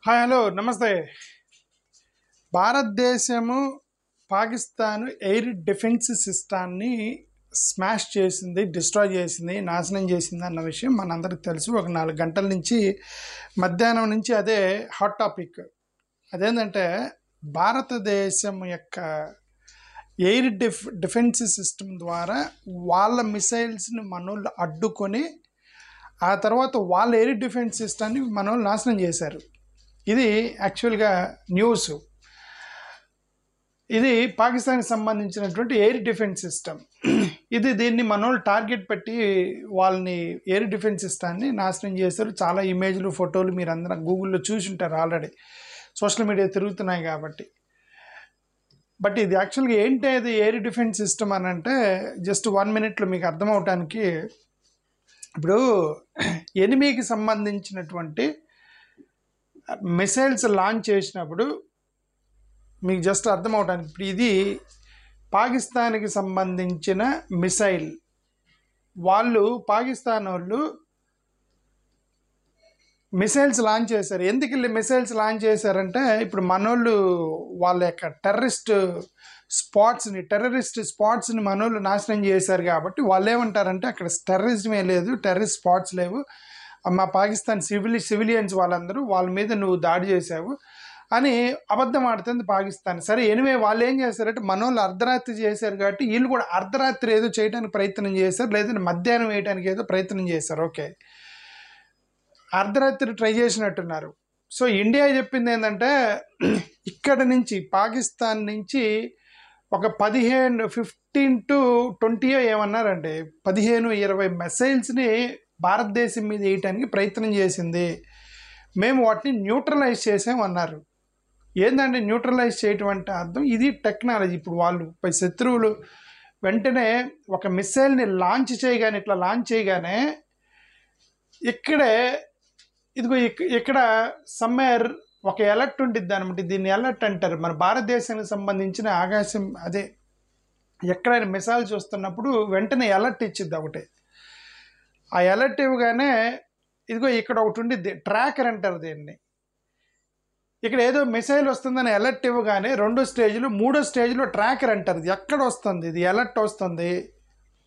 Hi hello నమస్తే. భారతదేశము Pakistan air defence సిస్టాన్ని smash చేసింది, డిస్ట్రాయ్ చేసింది, నాశనం చేసింది అన్న విషయం మనందరికీ తెలుసు. ఒక 4 గంటల నుంచి మధ్యాహ్నం నుంచి అదే హాట్ టాపిక్. అదేంటంటే భారతదేశం యొక్క ఎయిర్ డిఫెన్స్ సిస్టమ్ ద్వారా వాళ్ళ మిసైల్స్ని మనోళ్ళు అడ్డుకొని ఆ తర్వాత వాళ్ళ ఎయిర్ డిఫెన్స్ సిస్టాన్ని మనోళ్ళు నాశనం చేశారు. ఇది యాక్చువల్గా న్యూస్. ఇది పాకిస్తాన్కి సంబంధించినటువంటి ఎయిర్ డిఫెన్స్ సిస్టమ్. దీన్ని మనోళ్ళు టార్గెట్ పెట్టి వాళ్ళని ఎయిర్ డిఫెన్స్ సిస్టాన్ని నాశనం చేశారు. చాలా ఇమేజ్లు, ఫోటోలు మీరు అందరం గూగుల్లో చూసి ఉంటారు, ఆల్రెడీ సోషల్ మీడియా తిరుగుతున్నాయి కాబట్టి. బట్ ఇది యాక్చువల్గా ఏంటి అది ఎయిర్ డిఫెన్స్ సిస్టమ్ అని అంటే జస్ట్ 1 మినిట్లో మీకు అర్థం అవటానికి, ఇప్పుడు ఎనిమీకి సంబంధించినటువంటి మిసైల్స్ లాంచ్ చేసినప్పుడు మీకు జస్ట్ అర్థం అవడానికి, ఇప్పుడు ఇది పాకిస్తాన్కి సంబంధించిన మిసైల్. పాకిస్తాన్ వాళ్ళు మిసైల్స్ లాంచ్ చేశారు. ఎందుకు వీళ్ళు మిసైల్స్ లాంచ్ చేశారంటే, ఇప్పుడు మనోళ్ళు వాళ్ళ యొక్క టెర్రరిస్ట్ స్పాట్స్ని మనోళ్ళు నాశనం చేశారు కాబట్టి వాళ్ళు ఏమంటారంటే అక్కడ టెర్రరిజమే లేదు, టెర్రరిస్ట్ స్పాట్స్ లేవు, మా పాకిస్తాన్ సివిలియన్స్ వాళ్ళందరూ వాళ్ళ మీద నువ్వు దాడి చేశావు అని అబద్ధం ఆడుతుంది పాకిస్తాన్. సరే, ఎనివే వాళ్ళు ఏం చేశారంటే మనోళ్ళు అర్ధరాత్రి చేశారు కాబట్టి వీళ్ళు కూడా అర్ధరాత్రి ఏదో చేయడానికి ప్రయత్నం చేశారు, లేదంటే మధ్యాహ్నం వేయడానికి ఏదో ప్రయత్నం చేశారు. ఓకే, అర్ధరాత్రి ట్రై చేసినట్టున్నారు. సో ఇండియా చెప్పింది ఏంటంటే ఇక్కడ నుంచి పాకిస్తాన్ నుంచి ఒక 15 to 20 ఏమన్నారంటే 15-20 మిసైల్స్ని భారతదేశం మీద వేయటానికి ప్రయత్నం చేసింది, మేము వాటిని న్యూట్రలైజ్ చేసామన్నారు. ఏంటంటే న్యూట్రలైజ్ చేయటం అంటే అర్థం, ఇది టెక్నాలజీ. ఇప్పుడు వాళ్ళు శత్రువులు వెంటనే ఒక మిసైల్ని లాంచ్ చేయగానే ఇక్కడ సమ్మేర్ ఒక అలర్ట్ ఉంటుంది అనమాట. దీన్ని అలర్ట్ అంటారు. మన భారతదేశానికి సంబంధించిన ఆకాశం అదే ఎక్కడైనా మిసైల్స్ వస్తున్నప్పుడు వెంటనే అలర్ట్ ఇచ్చిద్ది ఒకటి. ఆ అలర్ట్ ఇవ్వగానే ఇక్కడ ఒకటి ఉండిద్ది, ట్రాకర్ అంటారు దీన్ని. ఇక్కడ ఏదో మిసైల్ వస్తుందని అలర్ట్ ఇవ్వగానే 2వ స్టేజ్లో 3వ స్టేజ్లో ట్రాకర్ అంటారు. ఇది ఎక్కడ వస్తుంది, ఇది అలర్ట్ వస్తుంది,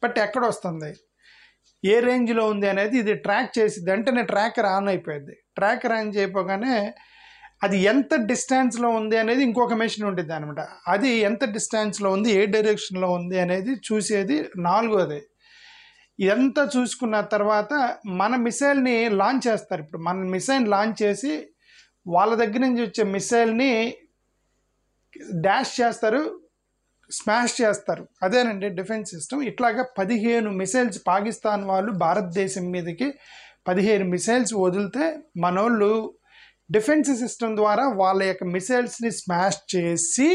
బట్ ఎక్కడ వస్తుంది, ఏ రేంజ్లో ఉంది అనేది ఇది ట్రాక్ చేసిద్ది. వెంటనే ట్రాకర్ ఆన్ అయిపోయింది. ట్రాకర్ ఆన్ చేయపోగానే అది ఎంత డిస్టెన్స్లో ఉంది అనేది ఇంకొక మెషిన్ ఉంటుంది అనమాట. అది ఎంత డిస్టెన్స్లో ఉంది, ఏ డైరెక్షన్లో ఉంది అనేది చూసేది 4వది. ఇదంతా చూసుకున్న తర్వాత మన మిసైల్ని లాంచ్ చేస్తారు. ఇప్పుడు మన మిసైల్ లాంచ్ చేసి వాళ్ళ దగ్గర నుంచి వచ్చే మిసైల్ని డాష్ చేస్తారు, స్మాష్ చేస్తారు. అదేనండి డిఫెన్స్ సిస్టమ్. ఇట్లాగా 15 మిసైల్స్ పాకిస్తాన్ వాళ్ళు భారతదేశం మీదకి 15 మిసైల్స్ వదిలితే మనోళ్ళు డిఫెన్స్ సిస్టమ్ ద్వారా వాళ్ళ యొక్క మిసైల్స్ని స్మాష్ చేసి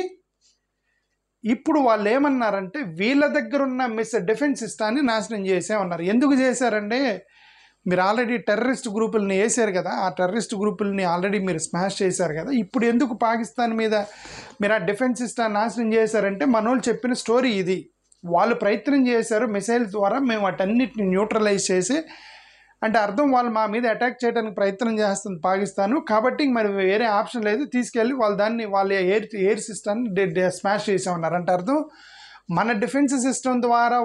ఇప్పుడు వాళ్ళు ఏమన్నారంటే వీళ్ళ దగ్గర ఉన్న డిఫెన్స్ సిస్టాన్ని నాశనం చేసామన్నారు. ఎందుకు చేశారంటే, మీరు ఆల్రెడీ టెర్రరిస్ట్ గ్రూపుల్ని వేసారు కదా, ఆ టెర్రరిస్ట్ గ్రూపుల్ని ఆల్రెడీ మీరు స్మాష్ చేశారు కదా, ఇప్పుడు ఎందుకు పాకిస్తాన్ మీద మీరు ఆ డిఫెన్స్ సిస్టాన్ని నాశనం చేశారంటే మనోళ్ళు చెప్పిన స్టోరీ ఇది. వాళ్ళు ప్రయత్నం చేశారు మిసైల్ ద్వారా మేము వాటన్నిటిని న్యూట్రలైజ్ చేసి, అంటే అర్థం వాళ్ళు మా మీద అటాక్ చేయడానికి ప్రయత్నం చేస్తుంది పాకిస్తాను, కాబట్టి మరి వేరే ఆప్షన్ లేదు, తీసుకెళ్ళి వాళ్ళ ఎయిర్ సిస్టాన్ని స్మాష్ చేసామన్నారు. అంటే అర్థం మన డిఫెన్స్ సిస్టమ్ ద్వారా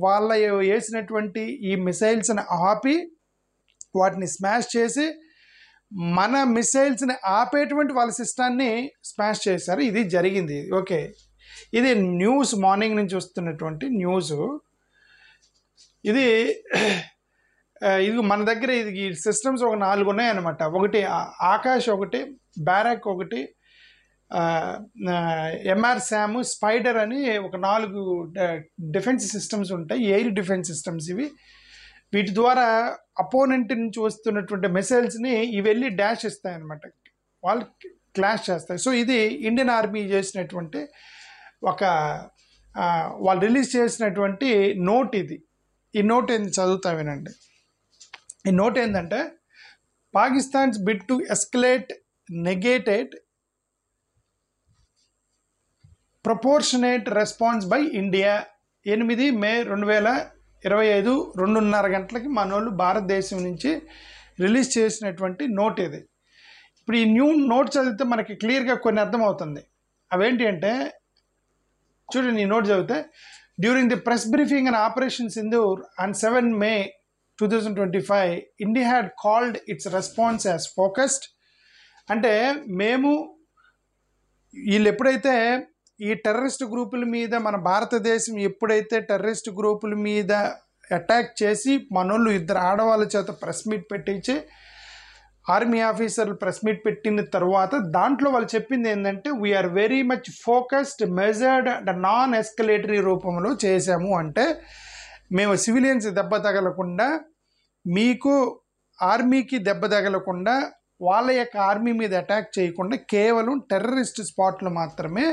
వాళ్ళ వేసినటువంటి ఈ మిసైల్స్ని ఆపి వాటిని స్మాష్ చేసి మన మిసైల్స్ని ఆపేటువంటి వాళ్ళ సిస్టాన్ని స్మాష్ చేశారు. ఇది జరిగింది. ఓకే, ఇది న్యూస్, మార్నింగ్ నుంచి వస్తున్నటువంటి న్యూస్. ఇది మన దగ్గర ఈ సిస్టమ్స్ ఒక 4 ఉన్నాయన్నమాట. ఒకటి ఆకాష్, ఒకటి బ్యారక్, ఒకటి MRSAM, స్పైడర్ అని ఒక 4 డిఫెన్స్ సిస్టమ్స్ ఉంటాయి, ఎయిర్ డిఫెన్స్ సిస్టమ్స్ ఇవి. వీటి ద్వారా అపోనెంట్ నుంచి వస్తున్నటువంటి మిసైల్స్ని ఇవి వెళ్ళి డాష్ ఇస్తాయి అన్నమాట, వాళ్ళు క్లాష్ చేస్తాయి. సో ఇది ఇండియన్ ఆర్మీ చేసినటువంటి వాళ్ళు రిలీజ్ చేసినటువంటి నోట్ ఇది. ఈ నోట్ ఏంది చదువుతా వినండి. ఈ నోట్ ఏంటంటే, Pakistan's bid to escalate negated proportionate response by India. 8 May 2025 2:30 గంటలకి మనోళ్ళు భారతదేశం నుంచి రిలీజ్ చేసినటువంటి నోట్ ఇది. ఇప్పుడు ఈ న్యూ నోట్ చదివితే మనకి క్లియర్గా కొన్ని అర్థమవుతుంది. అవేంటి అంటే చూడండి, ఈ నోట్ చదివితే during the press briefing and operation Sindoor on 7 May 2025 India had called it's response as focused. అంటే మేము వీళ్ళు ఎప్పుడైతే ఈ టెర్రరిస్ట్ గ్రూపుల మీద, మన భారతదేశం ఎప్పుడైతే టెర్రరిస్ట్ గ్రూపుల మీద అటాక్ చేసి మనోళ్ళు 2 ఆడవాళ్ళ చేత ప్రెస్ మీట్ పెట్టించి ఆర్మీ ఆఫీసర్లు ప్రెస్ మీట్ పెట్టిన తర్వాత దాంట్లో వాళ్ళు చెప్పింది ఏంటంటే we are very much focused, measured and non escalatory రూపంలో చేసాము. అంటే మేము సివిలియన్స్ దెబ్బ తగలకుండా, మీకు ఆర్మీకి దెబ్బ తగలకుండా, వాళ్ళ యొక్క ఆర్మీ మీద అటాక్ చేయకుండా కేవలం టెర్రరిస్ట్ స్పాట్లు మాత్రమే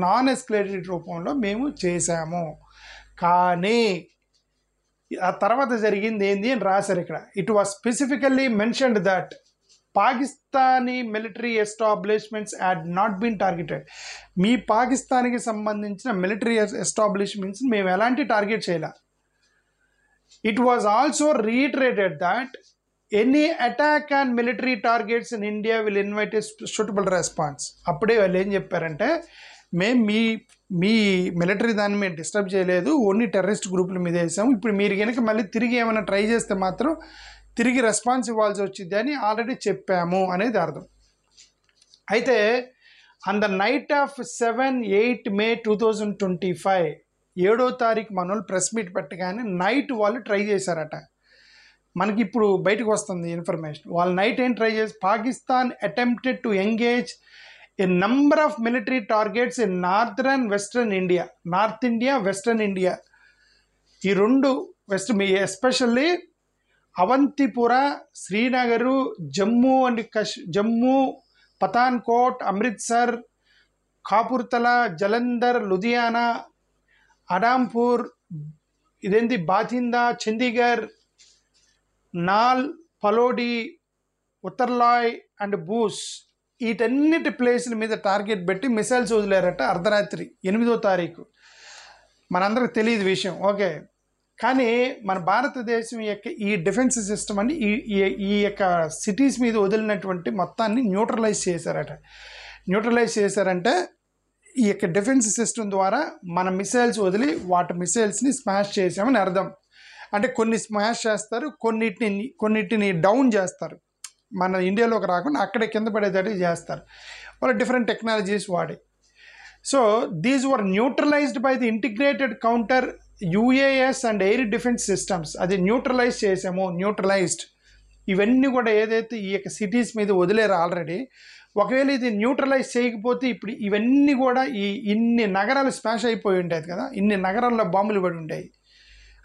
నాన్ ఎస్కలేటరీ రూపంలో మేము చేశాము. కానీ ఆ తర్వాత జరిగింది ఏంది అని రాశారు ఇక్కడ. It was specifically mentioned that Pakistani military establishments had not been targeted. మీ పాకిస్తాన్కి సంబంధించిన మిలిటరీ ఎస్టాబ్లిష్మెంట్స్ మేము ఎలాంటి టార్గెట్ చేయాల. It was also reiterated that any attack on military targets in India will invite a suitable response. అప్పుడే వాళ్ళు ఏం చెప్పారంటే, మేము మీ మిలిటరీ దాన్ని మేము డిస్టర్బ్ చేయలేదు, ఓన్లీ టెర్రరిస్ట్ గ్రూపుల మీద వేసాము. ఇప్పుడు మీరు కనుక మళ్ళీ తిరిగి ఏమైనా ట్రై చేస్తే మాత్రం తిరిగి రెస్పాన్స్ ఇవ్వాల్సి వచ్చింది అని ఆల్రెడీ చెప్పాము అనేది అర్థం. అయితే on the knight of 7-8 May 2025 7వ తారీఖు మనోళ్ళు ప్రెస్ మీట్ పెట్టగానే నైట్ వాళ్ళు ట్రై చేశారట. మనకి ఇప్పుడు బయటకు వస్తుంది ఇన్ఫర్మేషన్. వాళ్ళు నైట్ ఏం ట్రై చేసి, Pakistan attempted to engage a number of military targets in northern western India, north India, western India. ఈ 2 వెస్ట్, ఎస్పెషల్లీ అవంతిపుర, శ్రీనగరు, జమ్మూ, పఠాన్కోట్, అమృత్సర్, కాపుర్తలా, జలంధర్, లుధియానా, అడాంపూర్, ఇదేంటి బాతిందా, చండీగఢ్, నాల్, పలోడి, ఉత్తర్లాయ్ అండ్ బూస్, వీటన్నిటి ప్లేసుల మీద టార్గెట్ పెట్టి మిసైల్స్ వదిలేరట అర్ధరాత్రి 8వ తారీఖు. మనందరికి తెలియదు విషయం, ఓకే. కానీ మన భారతదేశం యొక్క ఈ డిఫెన్స్ సిస్టమ్ అని ఈ యొక్క సిటీస్ మీద వదిలినటువంటి మొత్తాన్ని న్యూట్రలైజ్ చేశారట. న్యూట్రలైజ్ చేశారంటే ఈ యొక్క డిఫెన్స్ సిస్టమ్ ద్వారా మన మిసైల్స్ వదిలి వాటి మిసైల్స్ని స్మాష్ చేసామని అర్థం. అంటే కొన్ని స్మాష్ చేస్తారు, కొన్నిటిని డౌన్ చేస్తారు, మన ఇండియాలోకి రాకుండా అక్కడే కింద పడేటట్టు చేస్తారు, వాళ్ళు డిఫరెంట్ టెక్నాలజీస్ వాడి. So these were neutralised by the integrated counter UAS and air defence systems. అది న్యూట్రలైజ్ చేసాము, న్యూట్రలైజ్డ్. ఇవన్నీ కూడా ఏదైతే ఈ యొక్క సిటీస్ మీద వదిలేరు ఆల్రెడీ, ఒకవేళ ఇది న్యూట్రలైజ్ చేయకపోతే ఇప్పుడు ఇవన్నీ కూడా ఇన్ని నగరాలు స్మాష్ అయిపోయి ఉండేది కదా, ఇన్ని నగరాల్లో బాంబులు పడి ఉండేవి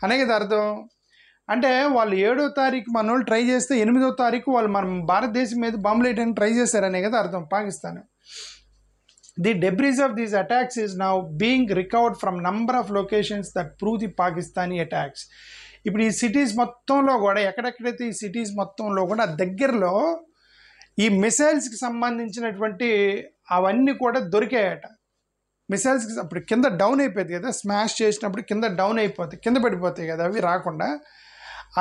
అనే కదా అర్థం. అంటే వాళ్ళు 7వ తారీఖు మన వాళ్ళు ట్రై చేస్తే 8వ తారీఖు వాళ్ళు మన భారతదేశం మీద బాంబులు వేయడానికి ట్రై చేశారనే కదా అర్థం Pakistan. The debris of these attacks is now being recovered from number of locations that prove the Pakistani attacks. ఇప్పుడు ఈ సిటీస్ మొత్తంలో కూడా, ఎక్కడెక్కడైతే ఈ సిటీస్ మొత్తంలో కూడా దగ్గరలో ఈ మిసైల్స్కి సంబంధించినటువంటి అవన్నీ కూడా దొరికాయట. మిసైల్స్కి అప్పుడు కింద డౌన్ అయిపోయింది కదా, స్మాష్ చేసినప్పుడు కింద డౌన్ అయిపోతాయి, కింద పడిపోతాయి కదా, అవి రాకుండా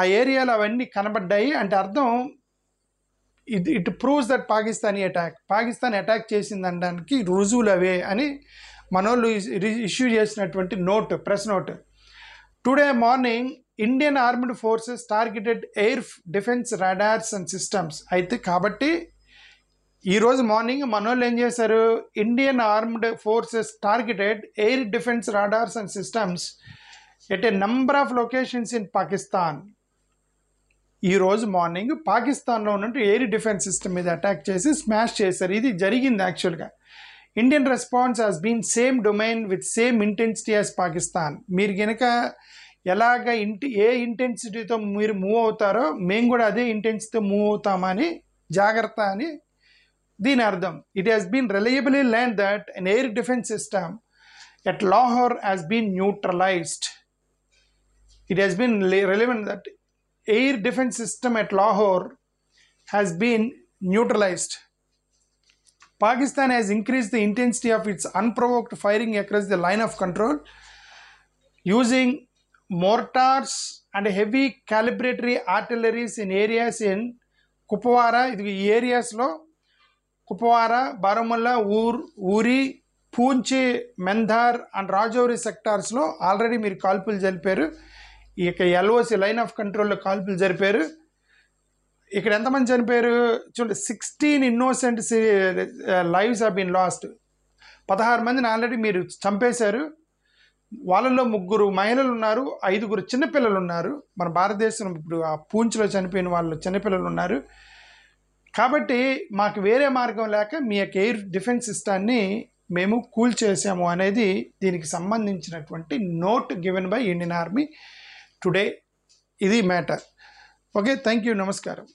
ఆ ఏరియాలో అవన్నీ కనబడ్డాయి. అంటే అర్థం it proves that Pakistan attack చేసింది అనడానికి రుజువులు అవే అని మనోళ్ళు ఇష్యూ చేసినటువంటి note, press note. Today morning Indian armed forces targeted air defence radars and systems. అయితే కాబట్టి ఈరోజు మార్నింగ్ మనోళ్ళు ఏం చేశారు, Indian armed forces targeted air defence radars and systems at a number of locations in Pakistan. ఈరోజు morning పాకిస్తాన్లో ఉన్నట్టు air defence system మీద అటాక్ చేసి స్మాష్ చేశారు. ఇది జరిగింది యాక్చువల్గా. Indian response has been same domain with same intensity as Pakistan. మీరు కనుక ఎలాగ ఏ ఇంటెన్సిటీతో మీరు మూవ్ అవుతారో మేము కూడా అదే ఇంటెన్సిటీతో మూవ్ అవుతామని జాగ్రత్త అని దీని అర్థం. It has been reliably learned that an air defense system at Lahore has been neutralized. It has been relevant that air defense system at Lahore has been neutralized. Pakistan has increased the intensity of its unprovoked firing across the line of control using mortars and heavy calibratory artilleries in areas in Kupwara. ఇది ఈ ఏరియాస్లో కుప్వారా, బారాముల్లా, ఊరి, Poonch, Mendhar and Rajouri సెక్టార్స్లో already మీరు కాల్పులు జరిపారు. ఇక LOC line of కంట్రోల్లో కాల్పులు జరిపారు. ఇక్కడ ఎంతమంది చనిపోయారు చూడండి, 16 innocent lives have been lost. 16 మందిని ఆల్రెడీ మీరు చంపేశారు. వాళ్ళలో 3 మహిళలు ఉన్నారు, 5 చిన్నపిల్లలు ఉన్నారు. మన భారతదేశం ఇప్పుడు ఆ పూంచ్లో చనిపోయిన వాళ్ళు చిన్నపిల్లలు ఉన్నారు. కాబట్టి మాకు వేరే మార్గం లేక మీ యొక్క ఎయిర్ డిఫెన్స్ సిస్టాన్ని మేము కూల్చేసాము అనేది దీనికి సంబంధించినటువంటి note given by Indian army today. ఇది మ్యాటర్. ఓకే, థ్యాంక్ యూ, నమస్కారం.